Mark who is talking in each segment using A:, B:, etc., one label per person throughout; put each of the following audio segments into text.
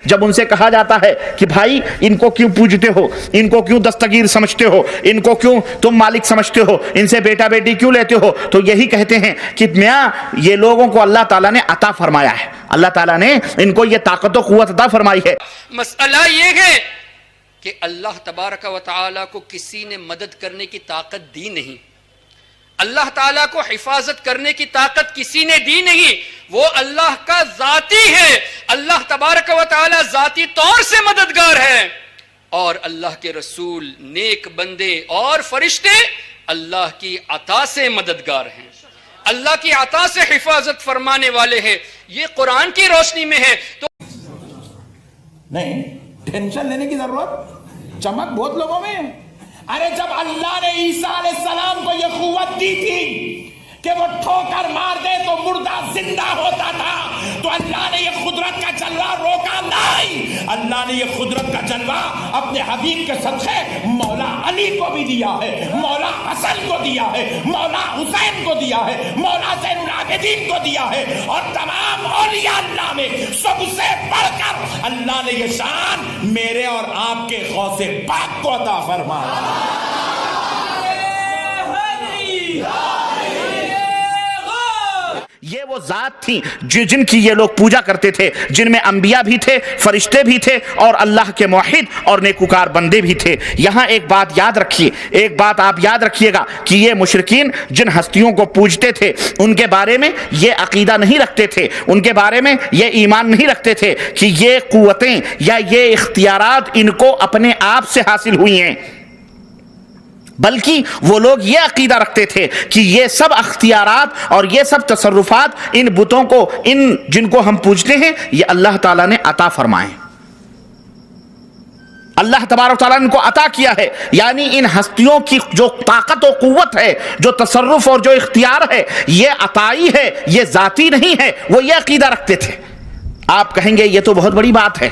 A: جب ان سے کہا جاتا ہے کہ بھائی ان کو کیوں پوجتے ہو، ان کو کیوں دستگیر سمجھتے ہو، ان کو کیوں تم مالک سمجھتے ہو، ان سے بیٹا بیٹی کیوں لیتے ہو، تو یہی کہتے ہیں کہ میاں یہ لوگوں کو اللہ تعالیٰ نے عطا فرمایا ہے، اللہ تعالیٰ نے ان کو یہ طاقت و قوت عطا فرمائی ہے۔
B: مسئلہ یہ ہے کہ اللہ تبارک و تعالیٰ کو کسی نے مدد کرنے کی طاقت دی نہیں، اللہ تعالیٰ کو حفاظت کرنے کی طاقت کسی نے دی نہیں، وہ اللہ کا ذاتی ہے، اللہ تبارک و تعالیٰ ذاتی طور سے مددگار ہے، اور اللہ کے رسول، نیک بندے اور فرشتے اللہ کی عطا سے مددگار ہیں، اللہ کی عطا سے حفاظت فرمانے والے ہیں۔ یہ قرآن کی روشنی میں ہے۔ تو
C: نہیں ٹینشن لینے کی ضرورت، چمک بہت لوگوں میں ہے۔ ارے جب اللہ نے عیسیٰ علیہ السلام کو یہ قوت دی تھی کہ وہ ٹھوکر مار دے تو مردہ زندہ ہوتا تھا، تو اللہ نے یہ قدرت کا جلوہ روکا نہیں، اللہ نے یہ قدرت کا جلوہ اپنے حبیب کے صدقے مولا علی کو بھی دیا ہے، مولا حسن کو دیا ہے، مولا حسین کو دیا ہے، مولا زین العابدین کو دیا ہے، اور تمام اولیاء اللہ میں سب سے بڑھ کر اللہ نے یہ شان میرے اور آپ کے غوث پاک کو عطا فرمایا۔
A: یہ وہ ذات تھی جن کی یہ لوگ پوجا کرتے تھے، جن میں انبیاء بھی تھے، فرشتے بھی تھے، اور اللہ کے موحد اور نیکوکار بندے بھی تھے۔ یہاں ایک بات یاد رکھیے، ایک بات آپ یاد رکھیے گا کہ یہ مشرکین جن ہستیوں کو پوجتے تھے ان کے بارے میں یہ عقیدہ نہیں رکھتے تھے، ان کے بارے میں یہ ایمان نہیں رکھتے تھے کہ یہ قوتیں یا یہ اختیارات ان کو اپنے آپ سے حاصل ہوئی ہیں، بلکہ وہ لوگ یہ عقیدہ رکھتے تھے کہ یہ سب اختیارات اور یہ سب تصرفات ان بتوں کو، ان جن کو ہم پوجتے ہیں، یہ اللہ تعالیٰ نے عطا فرمائے، اللہ تبارک تعالیٰ نے ان کو عطا کیا ہے۔ یعنی ان ہستیوں کی جو طاقت و قوت ہے، جو تصرف اور جو اختیار ہے، یہ عطائی ہے، یہ ذاتی نہیں ہے، وہ یہ عقیدہ رکھتے تھے۔ آپ کہیں گے یہ تو بہت بڑی بات ہے،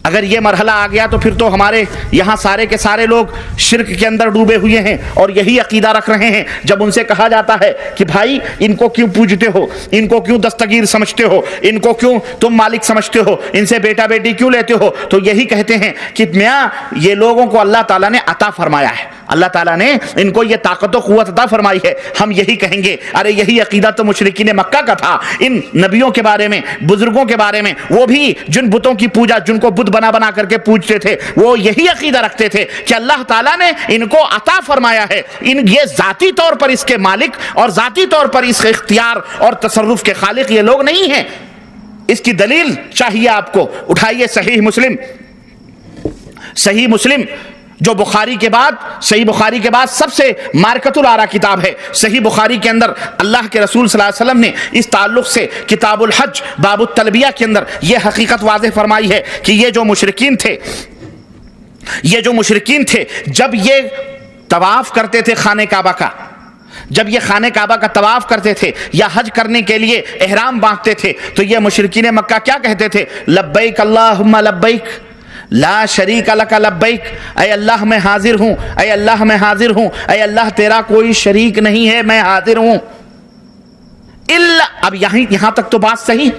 A: اگر یہ مرحلہ آ گیا تو پھر تو ہمارے یہاں سارے کے سارے لوگ شرک کے اندر ڈوبے ہوئے ہیں اور یہی عقیدہ رکھ رہے ہیں۔ جب ان سے کہا جاتا ہے کہ بھائی ان کو کیوں پوجتے ہو، ان کو کیوں دستگیر سمجھتے ہو، ان کو کیوں تم مالک سمجھتے ہو، ان سے بیٹا بیٹی کیوں لیتے ہو، تو یہی کہتے ہیں کہ میاں یہ لوگوں کو اللہ تعالیٰ نے عطا فرمایا ہے، اللہ تعالیٰ نے ان کو یہ طاقت و قوت عطا فرمائی ہے۔ ہم یہی کہیں گے ارے یہی عقیدہ تو مشرکین مکہ کا تھا، ان نبیوں کے بارے میں، بزرگوں کے بارے میں، وہ بھی جن بتوں کی پوجا، جن کو بت بنا بنا کر کے پوجتے تھے، وہ یہی عقیدہ رکھتے تھے کہ اللہ تعالیٰ نے ان کو عطا فرمایا ہے، یہ ذاتی طور پر اس کے مالک اور ذاتی طور پر اس کے اختیار اور تصرف کے خالق یہ لوگ نہیں ہیں۔ اس کی دلیل چاہیے آپ کو، اٹھائیے صحیح مسلم جو بخاری کے بعد، صحیح بخاری کے بعد سب سے مارکت الآراء کتاب ہے۔ صحیح بخاری کے اندر اللہ کے رسول صلی اللہ علیہ وسلم نے اس تعلق سے کتاب الحج باب التلبیہ کے اندر یہ حقیقت واضح فرمائی ہے کہ یہ جو مشرکین تھے جب یہ طواف کرتے تھے خانہ کعبہ کا، جب یہ خانہ کعبہ کا طواف کرتے تھے یا حج کرنے کے لیے احرام باندھتے تھے، تو یہ مشرکین مکہ کیا کہتے تھے؟ لبیک اللہم لبیک لا شریک لک لبیک، اے اللہ میں حاضر ہوں، اے اللہ میں حاضر ہوں، اے اللہ تیرا کوئی شریک نہیں ہے، میں حاضر ہوں۔ اب یہاں تک تو بات صحیح،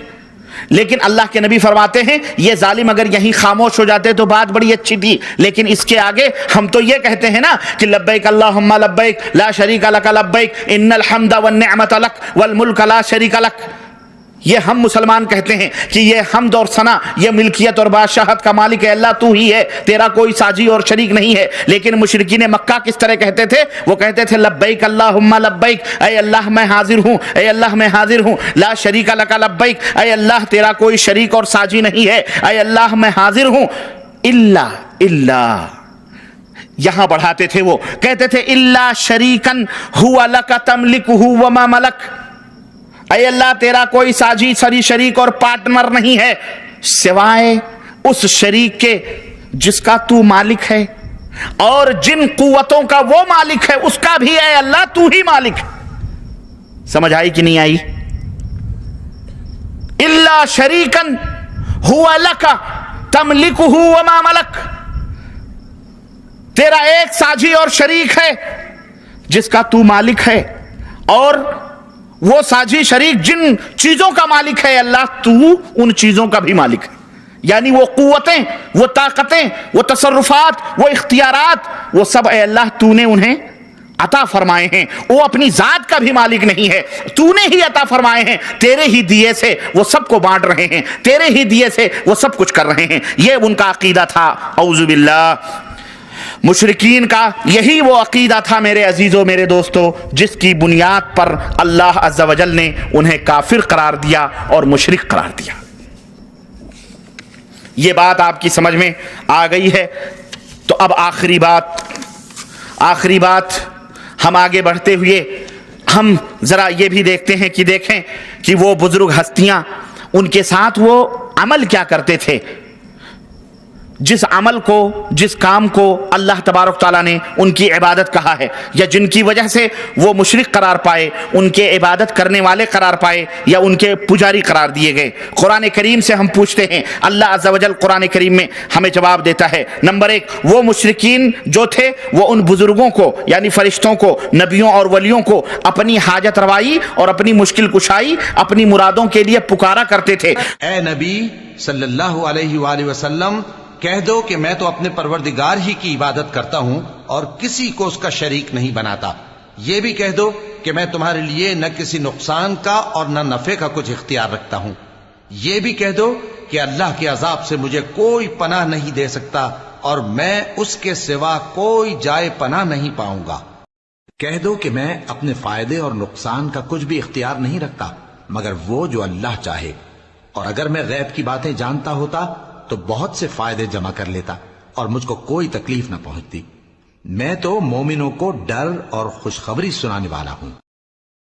A: لیکن اللہ کے نبی فرماتے ہیں یہ ظالم اگر یہیں خاموش ہو جاتے تو بات بڑی اچھی تھی، لیکن اس کے آگے ہم تو یہ کہتے ہیں نا کہ لبیک اللہم لبیک لا شریک لک لبیک ان الحمد والنعمت لک والملک لا شریک لک۔ یہ ہم مسلمان کہتے ہیں کہ یہ حمد اور ثنا، یہ ملکیت اور بادشاہت کا مالک ہے اللہ، تو ہی ہے، تیرا کوئی ساجی اور شریک نہیں ہے۔ لیکن مشرکین مکہ کس طرح کہتے تھے؟ وہ کہتے تھے لبیک اللہم لبیک، اے اللہ میں حاضر ہوں، اے اللہ میں حاضر ہوں، لا شریک لک لبیک، اے اللہ تیرا کوئی شریک اور ساجی نہیں ہے، اے اللہ میں حاضر ہوں، الا یہاں بڑھاتے تھے، وہ کہتے تھے الا شریکن ہوا لک تملکہ وما ملک، اے اللہ تیرا کوئی ساجی، شریک اور پارٹنر نہیں ہے سوائے اس شریک کے جس کا تو مالک ہے، اور جن قوتوں کا وہ مالک ہے اس کا بھی اے اللہ تو ہی مالک۔ سمجھ آئی کہ نہیں آئی؟ الا شریکن ہوا لک تملکہ وما ملک، تیرا ایک ساجی اور شریک ہے جس کا تو مالک ہے، اور وہ ساجی شریک جن چیزوں کا مالک ہے اللہ، تو ان چیزوں کا بھی مالک ہے۔ یعنی وہ قوتیں، وہ طاقتیں، وہ تصرفات، وہ اختیارات، وہ سب اے اللہ تو نے انہیں عطا فرمائے ہیں. وہ اپنی ذات کا بھی مالک نہیں ہے، تو نے ہی عطا فرمائے ہیں. تیرے ہی دیے سے وہ سب کو بانٹ رہے ہیں، تیرے ہی دیے سے وہ سب کچھ کر رہے ہیں. یہ ان کا عقیدہ تھا. اعوذ باللہ. مشرکین کا یہی وہ عقیدہ تھا میرے عزیزوں، میرے دوستوں، جس کی بنیاد پر اللہ عز و جل نے انہیں کافر قرار دیا اور مشرک قرار دیا. یہ بات آپ کی سمجھ میں آ گئی ہے. تو اب آخری بات ہم آگے بڑھتے ہوئے ہم ذرا یہ بھی دیکھتے ہیں کہ دیکھیں کہ وہ بزرگ ہستیاں ان کے ساتھ وہ عمل کیا کرتے تھے. جس عمل کو، جس کام کو اللہ تبارک تعالیٰ نے ان کی عبادت کہا ہے، یا جن کی وجہ سے وہ مشرک قرار پائے، ان کے عبادت کرنے والے قرار پائے، یا ان کے پجاری قرار دیے گئے. قرآن کریم سے ہم پوچھتے ہیں، اللہ عز و جل قرآن کریم میں ہمیں جواب دیتا ہے. نمبر 1، وہ مشرکین جو تھے وہ ان بزرگوں کو یعنی فرشتوں کو، نبیوں اور ولیوں کو اپنی حاجت روائی اور اپنی مشکل کشائی، اپنی مرادوں کے لیے پکارا کرتے تھے.
D: اے نبی صلی اللہ علیہ وآلہ وسلم، کہہ دو کہ میں تو اپنے پروردگار ہی کی عبادت کرتا ہوں اور کسی کو اس کا شریک نہیں بناتا. یہ بھی کہہ دو کہ میں تمہارے لیے نہ کسی نقصان کا اور نہ نفع کا کچھ اختیار رکھتا ہوں. یہ بھی کہہ دو کہ اللہ کے عذاب سے مجھے کوئی پناہ نہیں دے سکتا اور میں اس کے سوا کوئی جائے پناہ نہیں پاؤں گا. کہہ دو کہ میں اپنے فائدے اور نقصان کا کچھ بھی اختیار نہیں رکھتا مگر وہ جو اللہ چاہے، اور اگر میں غیب کی باتیں جانتا ہوتا تو بہت سے فائدے جمع کر لیتا اور مجھ کو کوئی تکلیف نہ پہنچتی. میں تو مومنوں کو ڈر اور خوشخبری سنانے والا ہوں.